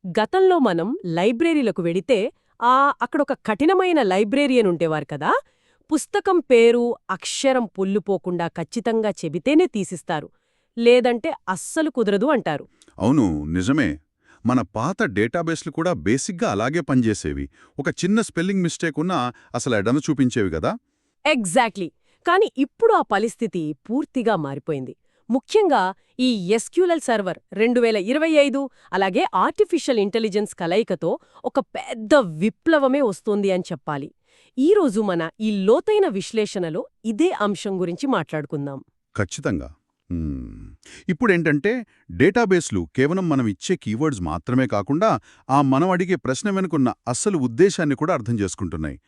గతంలో మనం లైబ్రరీలకు వెడితే అక్కడొక కఠినమైన లైబ్రేరియన్ ఉండేవారు కదా. పుస్తకం పేరు అక్షరం పొల్లుపోకుండా ఖచ్చితంగా చెబితేనే తీసిస్తారు, లేదంటే అస్సలు కుదరదు అంటారు. అవును, నిజమే. మన పాత డేటాబేస్లు కూడా బేసిక్గా అలాగే పనిచేసేవి. ఒక చిన్న స్పెల్లింగ్ మిస్టేక్ ఉన్నా అసలు ఎడను చూపించేవి కదా. ఎగ్జాక్ట్లీ. కానీ ఇప్పుడు ఆ పరిస్థితి పూర్తిగా మారిపోయింది. ముఖ్యంగా ఈ ఎస్క్యూఎల్ సర్వర్ 2025 అలాగే ఆర్టిఫిషియల్ ఇంటెలిజెన్స్ కలయికతో ఒక పెద్ద విప్లవమే వస్తోంది అని చెప్పాలి. ఈరోజు మన ఈ లోతైన విశ్లేషణలో ఇదే అంశం గురించి మాట్లాడుకుందాం. ఖచ్చితంగా. ఇప్పుడేంటంటే డేటాబేస్లు కేవలం మనం ఇచ్చే కీవర్డ్స్ మాత్రమే కాకుండా మనం అడిగే ప్రశ్న వెనుకున్న అస్సలు ఉద్దేశాన్ని కూడా అర్థం చేసుకుంటున్నాయి.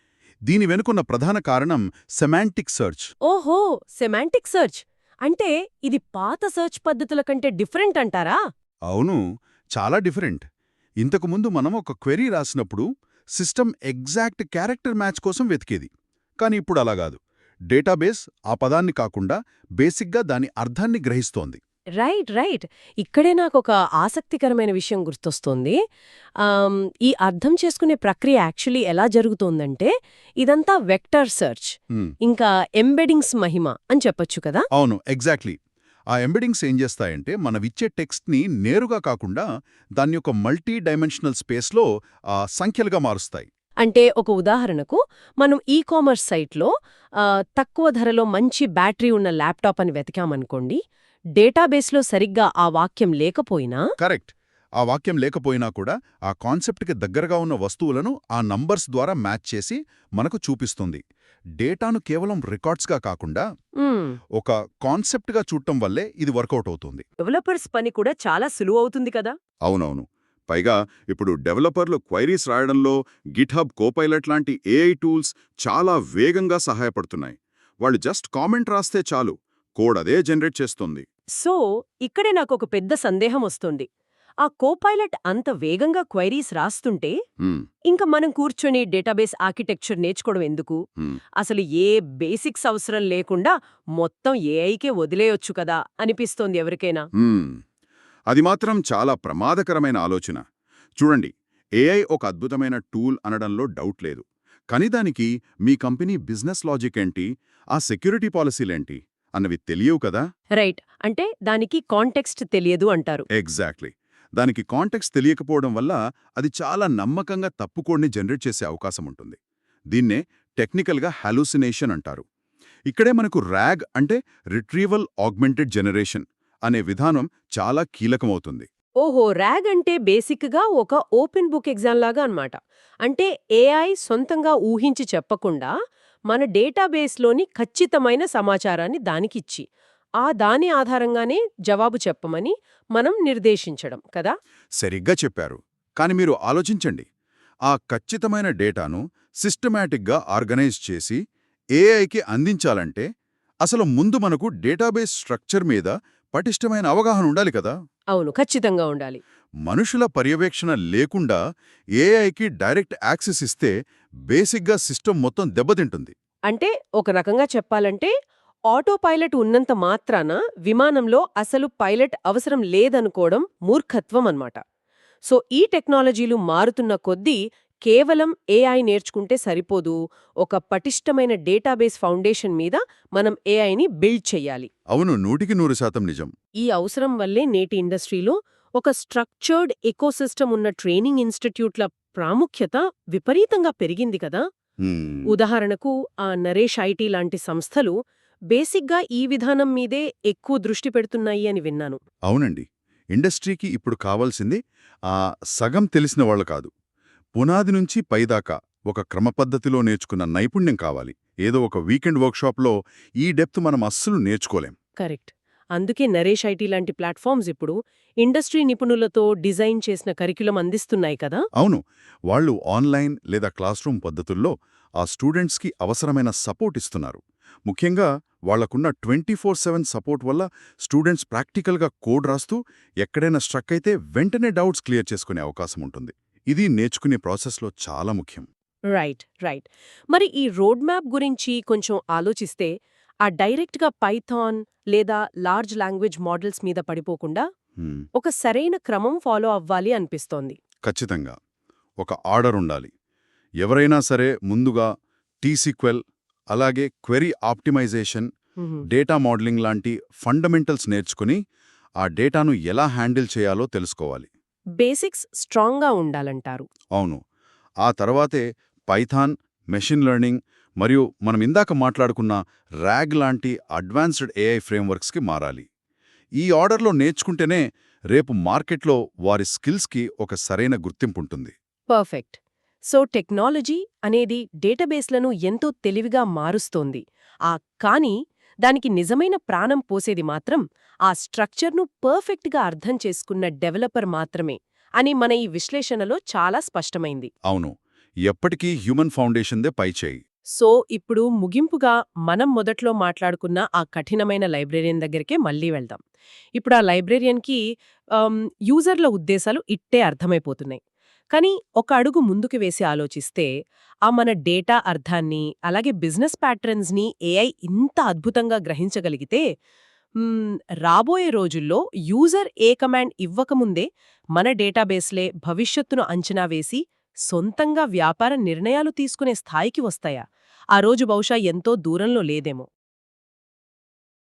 దీని వెనుకున్న ప్రధాన కారణం సెమాంటిక్ సెర్చ్. ఓహో, సెమాంటిక్ సెర్చ్ అంటే ఇది పాత సెర్చ్ పద్ధతుల కంటే డిఫరెంట్ అంటారా? అవును, చాలా డిఫరెంట్. ఇంతకుముందు మనం ఒక క్వెరీ రాసినప్పుడు సిస్టమ్ ఎగ్జాక్ట్ క్యారెక్టర్ మ్యాచ్ కోసం వెతికేది. కానీ ఇప్పుడు అలా కాదు. డేటాబేస్ ఆ పదాన్ని కాకుండా బేసిక్గా దాని అర్థాన్ని గ్రహిస్తోంది. Right right. ఇక్కడే నాకొక ఆసక్తికరమైన విషయం గుర్తొస్తోంది. ఈ అర్థం చేసుకునే ప్రక్రియ యాక్చువల్లీ ఎలా జరుగుతోందంటే ఇదంతా వెక్టర్ సెర్చ్, ఇంకా ఎంబెడింగ్స్ మహిమ అని చెప్పొచ్చు కదా. అవును, ఎగ్జాక్ట్లీ. ఆ ఎంబెడింగ్స్ ఏం చేస్తాయంటే మనవిచ్చే టెక్స్ట్ని నేరుగా కాకుండా దాని యొక్క మల్టీ డైమెన్షనల్ స్పేస్లో సంఖ్యలుగా మారుస్తాయి. అంటే ఒక ఉదాహరణకు మనం కామర్స్ సైట్లో తక్కువ ధరలో మంచి బ్యాటరీ ఉన్న ల్యాప్టాప్ అని వెతికామనుకోండి, డేటాబేస్లో సరిగ్గా ఆ వాక్యం లేకపోయినా కరెక్ట్. ఆ వాక్యం లేకపోయినా కూడా ఆ కాన్సెప్ట్కి దగ్గరగా ఉన్న వస్తువులను ఆ నంబర్స్ ద్వారా మ్యాచ్ చేసి మనకు చూపిస్తుంది. డేటాను కేవలం రికార్డ్స్గా కాకుండా ఒక కాన్సెప్ట్గా చూడటం వల్లే ఇది వర్కౌట్ అవుతుంది. డెవలపర్స్ పని కూడా చాలా సులువవుతుంది కదా. అవునవును. పైగా ఇప్పుడు డెవలపర్లు క్వైరీస్ రాయడంలో గిట్హబ్ కోపైలట్ లాంటి ఏఐ టూల్స్ చాలా వేగంగా సహాయపడుతున్నాయి. వాళ్ళు జస్ట్ కామెంట్ రాస్తే చాలు, కోడ్ అదే జనరేట్ చేస్తుంది. సో ఇక్కడే నాకొక పెద్ద సందేహం వస్తుంది. ఆ కోపైలట్ అంత వేగంగా క్వైరీస్ రాస్తుంటే ఇంకా మనం కూర్చొని డేటాబేస్ ఆర్కిటెక్చర్ నేర్చుకోవడం ఎందుకు? అసలు ఏ బేసిక్స్ అవసరం లేకుండా మొత్తం ఏఐకే వదిలేయొచ్చు కదా అనిపిస్తోంది ఎవరికైనా. అది మాత్రం చాలా ప్రమాదకరమైన ఆలోచన. చూడండి, ఏఐ ఒక అద్భుతమైన టూల్ అనడంలో డౌట్ లేదు. కానీ దానికి మీ కంపెనీ బిజినెస్ లాజిక్ ఏంటి, ఆ సెక్యూరిటీ పాలసీలేంటి అన్నవి తెలియవు కదా. రైట్. అంటే దానికి కాంటెక్స్ట్ తెలియదు అంటారు. ఎగ్జాక్ట్లీ. దానికి కాంటెక్స్ట్ తెలియకపోవడం వల్ల అది చాలా నమ్మకంగా తప్పు కోడ్ని జనరేట్ చేసే అవకాశం ఉంటుంది. దీన్నే టెక్నికల్గా హాలూసినేషన్ అంటారు. ఇక్కడే మనకు ర్యాగ్ అంటే రిట్రీవల్ ఆగ్మెంటెడ్ జనరేషన్ అనే విధానం చాలా కీలకమవుతుంది. ఓహో, ర్యాగ్ అంటే బేసిక్గా ఒక ఓపెన్ బుక్ ఎగ్జామ్ లాగా అన్నమాట. అంటే ఏఐ సొంతంగా ఊహించి చెప్పకుండా మన డేటాబేస్లోని ఖచ్చితమైన సమాచారాన్ని దానికిచ్చి దాని ఆధారంగానే జవాబు చెప్పమని మనం నిర్దేశించడం కదా. సరిగ్గా చెప్పారు. కాని మీరు ఆలోచించండి, ఆ ఖచ్చితమైన డేటాను సిస్టమాటిక్గా ఆర్గనైజ్ చేసి ఏఐకి అందించాలంటే అసలు ముందు మనకు డేటాబేస్ స్ట్రక్చర్ మీద పటిష్టమైన అవగాహన ఉండాలి కదా. అవును, ఖచ్చితంగా ఉండాలి. మనుషుల పర్యవేక్షణ లేకుండా ఏఐకి డైరెక్ట్ యాక్సెస్ ఇస్తే బేసిక్గా సిస్టమ్ మొత్తం దెబ్బతింటుంది. అంటే ఒక రకంగా చెప్పాలంటే ఆటో పైలట్ ఉన్నంత మాత్రాన విమానంలో అసలు పైలట్ అవసరం లేదనుకోవడం మూర్ఖత్వం అన్నమాట. సో ఈ టెక్నాలజీలు మారుతున్న కొద్దీ కేవలం ఏఐ నేర్చుకుంటే సరిపోదు, ఒక పటిష్టమైన డేటాబేస్ ఫౌండేషన్ మీద మనం ఏఐని బిల్డ్ చెయ్యాలి. అవును, 100% నిజం. ఈ అవసరం వల్లే నేటి ఇండస్ట్రీలో ఒక స్ట్రక్చర్డ్ ఎకోసిస్టమ్ ఉన్న ట్రైనింగ్ ఇన్స్టిట్యూట్ల ప్రాముఖ్యత విపరీతంగా పెరిగింది కదా. ఉదాహరణకు నరేష్ ఐటీ లాంటి సంస్థలు బేసిక్గా ఈ విధానం మీదే ఎక్కువ దృష్టి పెడుతున్నాయి అని విన్నాను. అవునండి, ఇండస్ట్రీకి ఇప్పుడు కావాల్సింది సగం తెలిసిన వాళ్ళు కాదు, పునాది నుంచి పైదాకా ఒక క్రమపద్ధతిలో నేర్చుకున్న నైపుణ్యం కావాలి. ఏదో ఒక వీకెండ్ వర్క్షాప్లో ఈ డెప్త్ మనం అస్సలు నేర్చుకోలేం. కరెక్ట్. అందుకే నరేష్ ఐటీ లాంటి ప్లాట్ఫామ్స్ ఇప్పుడు ఇండస్ట్రీ నిపుణులతో డిజైన్ చేసిన కరిక్యులం అందిస్తున్నాయి కదా. అవును, వాళ్ళు ఆన్లైన్ లేదా క్లాస్ రూమ్ పద్ధతుల్లో ఆ స్టూడెంట్స్కి అవసరమైన సపోర్ట్ ఇస్తున్నారు. ముఖ్యంగా వాళ్లకున్న 24/7 సపోర్ట్ వల్ల స్టూడెంట్స్ ప్రాక్టికల్గా కోడ్ రాస్తూ ఎక్కడైనా స్ట్రక్ అయితే వెంటనే డౌట్స్ క్లియర్ చేసుకునే అవకాశం ఉంటుంది. ఇది నేర్చుకునే ప్రాసెస్లో చాలా ముఖ్యం. Right right. మరి ఈ రోడ్ మ్యాప్ గురించి కొంచెం ఆలోచిస్తే డైరెక్ట్గా పైథాన్ లేదా లార్జ్ లాంగ్వేజ్ మోడల్స్ మీద పడిపోకుండా ఒక సరైన క్రమం ఫాలో అవ్వాలి అనిపిస్తోంది. ఖచ్చితంగా. ఒక ఆర్డర్ ఉండాలి. ఎవరైనా సరే ముందుగా టీసీక్వెల్, అలాగే క్వెరీ ఆప్టిమైజేషన్, మ్మ్. డేటా మోడలింగ్ లాంటి ఫండమెంటల్స్ నేర్చుకుని ఆ డేటాను ఎలా హ్యాండిల్ చేయాలో తెలుసుకోవాలి. బేసిక్స్ స్ట్రాంగ్గా ఉండాలంటారు. అవును. ఆ తర్వాతే పైథాన్, మెషిన్ లెర్నింగ్ మరియు మనం ఇందాక మాట్లాడుకున్న ర్యాగ్ లాంటి అడ్వాన్స్డ్ ఏఐ ఫ్రేమ్వర్క్స్కి మారాలి. ఈ ఆర్డర్లో నేర్చుకుంటేనే రేపు మార్కెట్లో వారి స్కిల్స్కి ఒక సరైన గుర్తింపుంటుంది. పర్ఫెక్ట్. సో టెక్నాలజీ అనేది డేటాబేస్లను ఎంతో తెలివిగా మారుస్తోంది. కానీ దానికి నిజమైన ప్రాణం పోసేది మాత్రం ఆ స్ట్రక్చర్ను పర్ఫెక్ట్గా అర్థం చేసుకున్న డెవలపర్ మాత్రమే అని మన ఈ విశ్లేషణలో చాలా స్పష్టమైంది. అవును. ఎప్పటికీ హ్యూమన్ ఫౌండేషన్దే పైచేయి. సో ఇప్పుడు ముగింపుగా మనం మొదట్లో మాట్లాడుకున్న ఆ కఠినమైన లైబ్రేరియన్ దగ్గరికే మళ్ళీ వెళ్దాం. ఇప్పుడు ఆ లైబ్రేరియన్కి యూజర్ల ఉద్దేశాలు ఇట్టే అర్థమైపోతున్నాయి. కానీ ఒక అడుగు ముందుకు వేసి ఆలోచిస్తే మన డేటా అర్థాన్ని అలాగే బిజినెస్ ప్యాటర్న్స్ని ఏఐ ఇంత అద్భుతంగా గ్రహించగలిగితే రాబోయే రోజుల్లో యూజర్ ఏ కమాండ్ ఇవ్వకముందే మన డేటాబేస్లే భవిష్యత్తును అంచనా వేసి సొంతంగా వ్యాపార నిర్ణయాలు తీసుకునే స్థాయికి వస్తాయా? ఆ రోజు బహుశా ఎంతో దూరంలో లేదేమో.